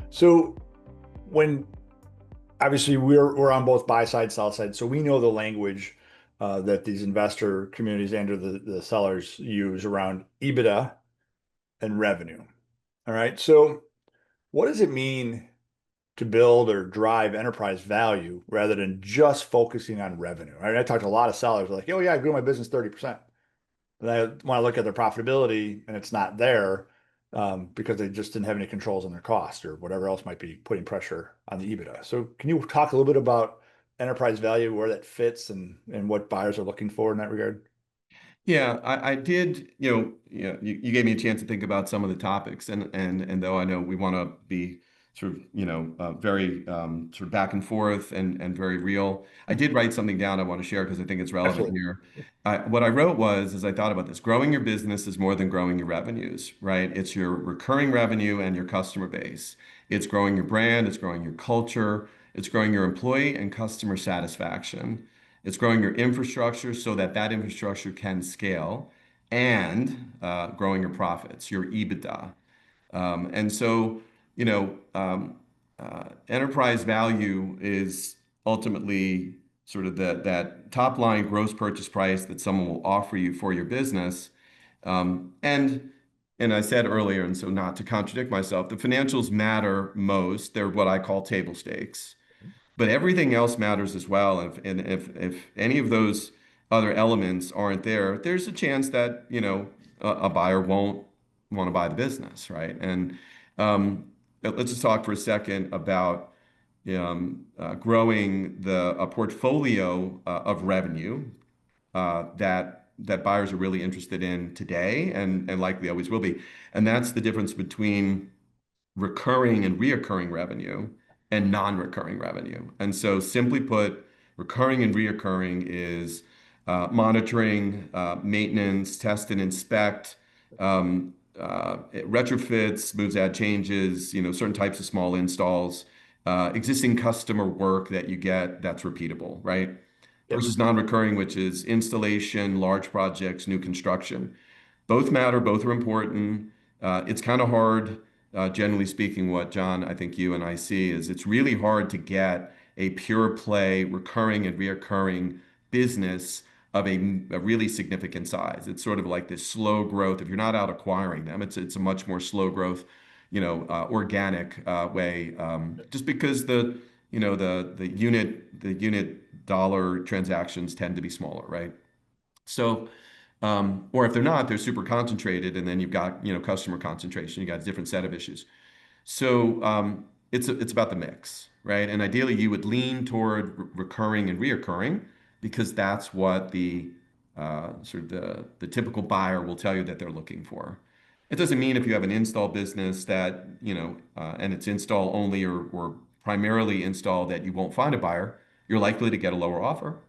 So when obviously we're on both buy side, sell side, so we know the language that these investor communities and or the sellers use around EBITDA and revenue. All right. So what does it mean to build or drive enterprise value rather than just focusing on revenue? Right? I talked to a lot of sellers like, oh yeah, I grew my business 30%. And I want to look at their profitability and it's not there because they just didn't have any controls on their cost or whatever else might be putting pressure on the EBITDA. So can you talk a little bit about enterprise value, where that fits and what buyers are looking for in that regard? Yeah, I did, you gave me a chance to think about some of the topics and though I know we want to be sort of, very sort of back and forth and very real, I did write something down I want to share because I think it's relevant Absolutely. here. What I wrote was, as I thought about this, growing your business is more than growing your revenues, right? It's your recurring revenue and your customer base. It's growing your brand, it's growing your culture, it's growing your employee and customer satisfaction. It's growing your infrastructure so that that infrastructure can scale and growing your profits, your EBITDA. And so, you know, um, enterprise value is ultimately sort of that top line gross purchase price that someone will offer you for your business. And I said earlier, and so not to contradict myself, the financials matter most. They're what I call table stakes. But everything else matters as well. And if any of those other elements aren't there, there's a chance that, a buyer won't want to buy the business, right? And let's just talk for a second about growing a portfolio of revenue that buyers are really interested in today and likely always will be. And that's the difference between recurring and reoccurring revenue and non-recurring revenue. And so simply put, recurring and reoccurring is monitoring, maintenance, test and inspect, retrofits, moves, add changes, certain types of small installs, existing customer work that you get that's repeatable, right? Yep. Versus non-recurring, which is installation, large projects, new construction. Both matter, both are important. It's kind of hard, generally speaking, what John, I think you and I see is it's really hard to get a pure play, recurring and reoccurring business of a really significant size. It's sort of like this slow growth. If you're not out acquiring them, it's a much more slow growth, organic way. Just because the unit dollar transactions tend to be smaller, right? So, or if they're not, they're super concentrated, and then you've got, customer concentration. You got a different set of issues. So, it's about the mix, right? And ideally, you would lean toward recurring and reoccurring because that's what sort of the typical buyer will tell you that they're looking for. It doesn't mean if you have an install business that, and it's install only or primarily install that you won't find a buyer. You're likely to get a lower offer,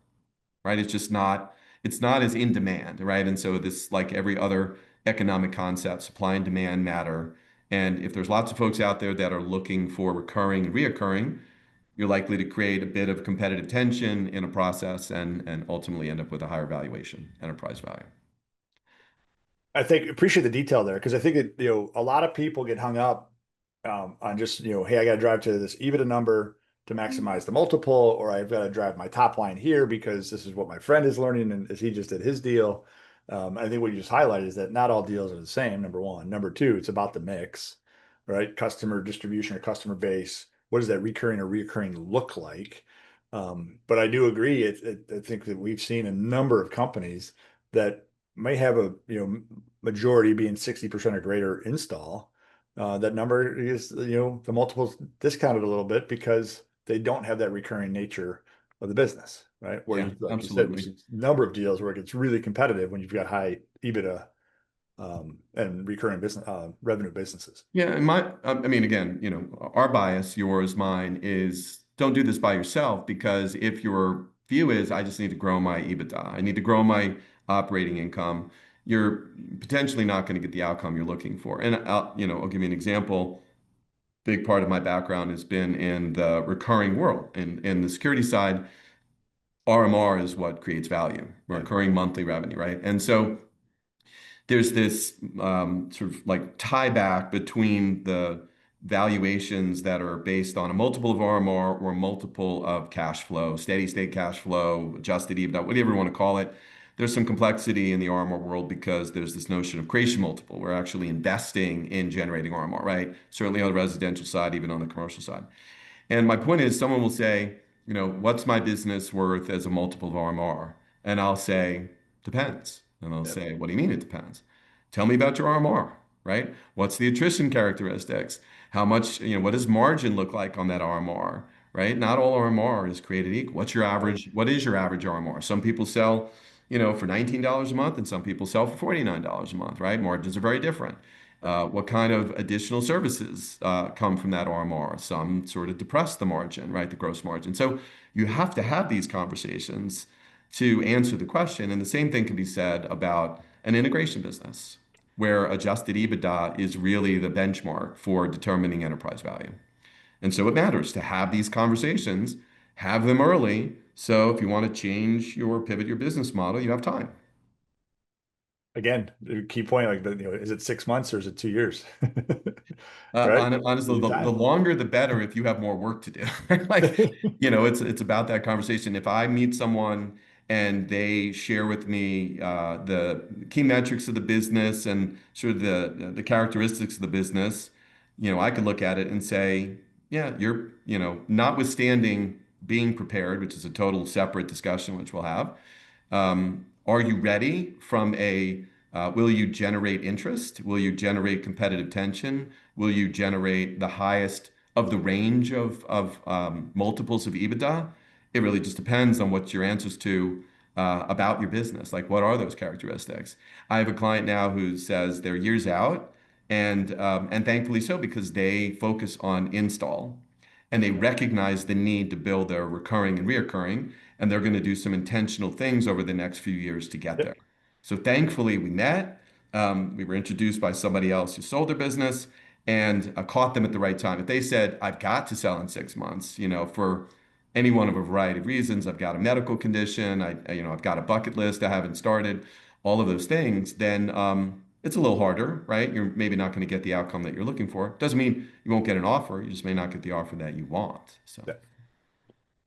right? It's not as in demand, right? And so this, like every other economic concept, supply and demand matter. And if there's lots of folks out there that are looking for recurring and reoccurring, you're likely to create a bit of competitive tension in a process and ultimately end up with a higher valuation, enterprise value. I think appreciate the detail there because I think that a lot of people get hung up on just hey, I got to drive to this EBITDA number to maximize the multiple, or I've got to drive my top line here because this is what my friend is learning and as he just did his deal. I think what you just highlighted is that not all deals are the same. Number one, number two, it's about the mix, right? Customer distribution or customer base. What does that recurring or reoccurring look like? But I do agree. I think that we've seen a number of companies that may have a majority being 60% or greater install. That number is the multiples discounted a little bit because they don't have that recurring nature of the business, right? Where Yeah, you, like you said, we've absolutely. seen a number of deals where it gets really competitive when you've got high EBITDA and recurring business revenue businesses. Yeah, and I mean, again, our bias, yours, mine, is don't do this by yourself because if your view is I just need to grow my EBITDA, I need to grow my operating income, you're potentially not going to get the outcome you're looking for. And I'll give you an example. Big part of my background has been in the recurring world. In the security side, RMR is what creates value, Right. recurring monthly revenue, right? And so there's this sort of like tie back between valuations that are based on a multiple of RMR or a multiple of cash flow, steady state cash flow, adjusted EBITDA, whatever you want to call it. There's some complexity in the RMR world because there's this notion of creation multiple. We're actually investing in generating RMR, right? Certainly on the residential side, even on the commercial side. And my point is, someone will say, what's my business worth as a multiple of RMR? And I'll say, depends. And I'll Yep. say, what do you mean it depends? Tell me about your RMR, right? What's the attrition characteristics? How much, what does margin look like on that RMR, right? Not all RMR is created equal. What is your average RMR? Some people sell, for $19 a month and some people sell for $49 a month, right? Margins are very different. What kind of additional services come from that RMR? Some sort of depress the margin, right? The gross margin. So you have to have these conversations to answer the question. And the same thing can be said about an integration business, where adjusted EBITDA is really the benchmark for determining enterprise value. And so it matters to have these conversations, have them early. So if you want to change your pivot your business model, you have time. Again, the key point, like, is it 6 months or is it 2 years? Right? You Honestly, need the time. longer the better if you have more work to do. Like, it's about that conversation. If I meet someone and they share with me the key metrics of the business and sort of the characteristics of the business, I could look at it and say, yeah, notwithstanding being prepared, which is a total separate discussion, which we'll have. Are you ready from will you generate interest? Will you generate competitive tension? Will you generate the highest of the range of multiples of EBITDA? It really just depends on what your answers to about your business. Like, what are those characteristics? I have a client now who says they're years out, and thankfully so because they focus on install and they recognize the need to build their recurring and reoccurring, and they're going to do some intentional things over the next few years to get there. Yep. So thankfully, we met. We were introduced by somebody else who sold their business and caught them at the right time. If they said, I've got to sell in 6 months, for any one of a variety of reasons, I've got a medical condition, I've got a bucket list I haven't started, all of those things, then it's a little harder, right? You're maybe not going to get the outcome that you're looking for. Doesn't mean you won't get an offer. You just may not get the offer that you want. So, Yep.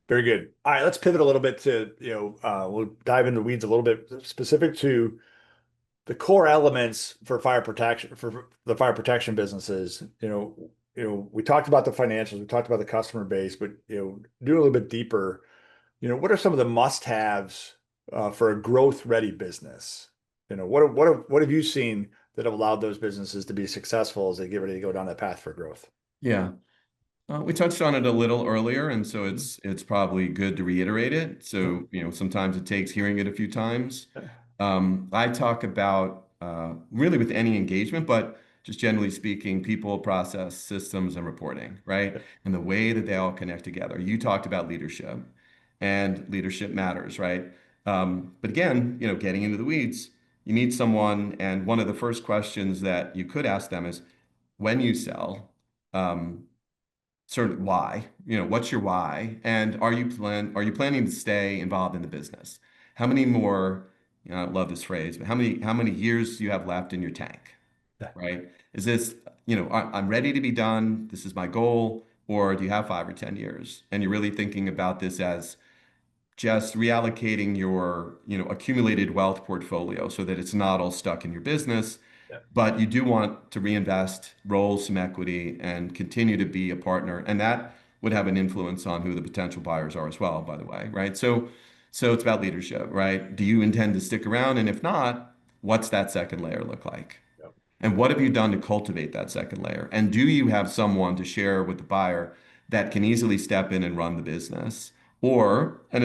Very good. All right, let's pivot a little bit to, we'll dive into the weeds a little bit specific to the core elements for the fire protection businesses. We talked about the financials, we talked about the customer base, but do a little bit deeper. What are some of the must-haves for a growth-ready business? What have you seen that have allowed those businesses to be successful as they get ready to go down that path for growth? yeah. We touched on it a little earlier, and so it's probably good to reiterate it. So, sometimes it takes hearing it a few times. I talk about really with any engagement, but just generally speaking, people, process, systems, and reporting, right? And the way that they all connect together. You talked about leadership, and leadership matters, right? But again, getting into the weeds, you need someone, and one of the first questions that you could ask them is, when you sell, um, sort of why, what's your why? And are you planning to stay involved in the business? How many more, I love this phrase, but how many years do you have left in your tank, Yeah. right? Is this, I'm ready to be done. This is my goal. Or do you have 5 or 10 years? And you're really thinking about this as just reallocating your, accumulated wealth portfolio so that it's not all stuck in your business, Yeah. but you do want to reinvest, roll some equity, and continue to be a partner. And that would have an influence on who the potential buyers are as well, by the way, right? So it's about leadership, right? Do you intend to stick around? And if not, what's that second layer look like? Yeah. And what have you done to cultivate that second layer? And do you have someone to share with the buyer that can easily step in and run the business? Or, and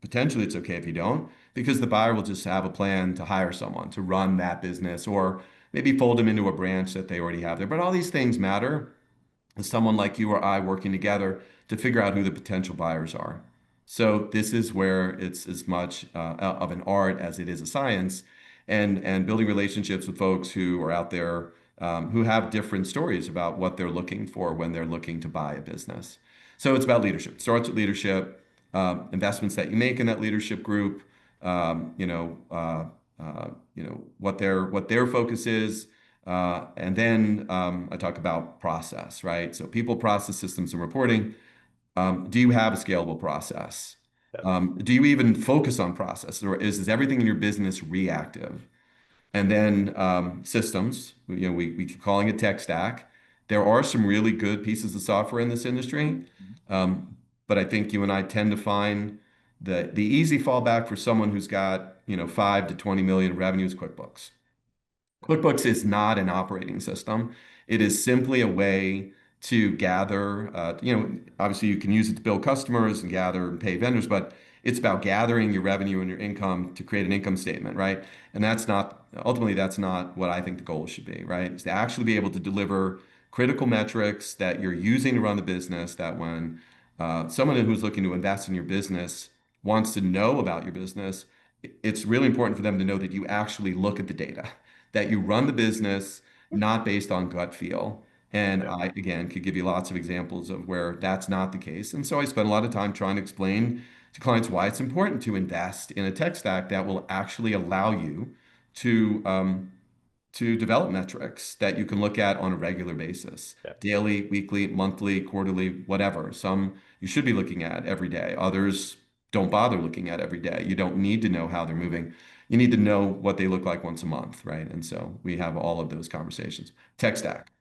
potentially it's okay if you don't, because the buyer will just have a plan to hire someone to run that business or maybe fold them into a branch that they already have there. But all these things matter as someone like you or I working together to figure out who the potential buyers are. So this is where it's as much of an art as it is a science, and building relationships with folks who are out there who have different stories about what they're looking for when they're looking to buy a business. So it's about leadership. It starts with leadership, investments that you make in that leadership group, um, you know, uh, what their focus is, And then I talk about process, right? So people, process, systems, and reporting. Do you have a scalable process? Yeah. Do you even focus on process, or is everything in your business reactive? And then systems, we keep calling it tech stack. There are some really good pieces of software in this industry, but I think you and I tend to find the easy fallback for someone who's got 5 to 20 million revenue is QuickBooks. QuickBooks is not an operating system. It is simply a way to gather, obviously you can use it to build customers and gather and pay vendors, but it's about gathering your revenue and your income to create an income statement, right? And ultimately, that's not what I think the goal should be, right? Is to actually be able to deliver critical metrics that you're using to run the business, that when someone who's looking to invest in your business wants to know about your business, it's really important for them to know that you actually look at the data, that you run the business not based on gut feel. And Yeah. I, again, could give you lots of examples of where that's not the case. And so I spend a lot of time trying to explain to clients why it's important to invest in a tech stack that will actually allow you to develop metrics that you can look at on a regular basis, Yeah. daily, weekly, monthly, quarterly, whatever. Some you should be looking at every day. Others don't bother looking at every day. You don't need to know how they're moving. You need to know what they look like once a month, right? And so we have all of those conversations. Tech stack.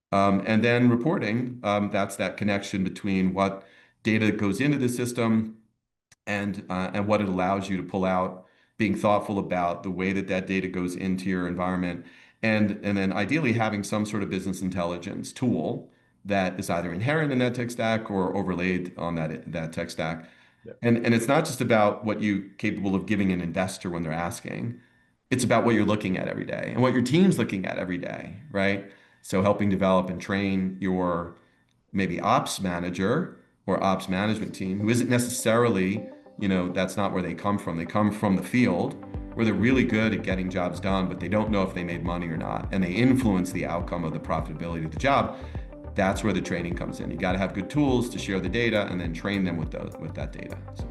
And then reporting, that's that connection between what data goes into the system and what it allows you to pull out, being thoughtful about the way that that data goes into your environment, and then ideally having some sort of business intelligence tool that is either inherent in that tech stack or overlaid on that tech stack. Yeah. And it's not just about what you're capable of giving an investor when they're asking. It's about what you're looking at every day and what your team's looking at every day, right? So helping develop and train your maybe ops manager or ops management team who isn't necessarily, that's not where they come from. They come from the field where they're really good at getting jobs done, but they don't know if they made money or not. And they influence the outcome of the profitability of the job. That's where the training comes in. You got to have good tools to share the data and then train them with that data. So.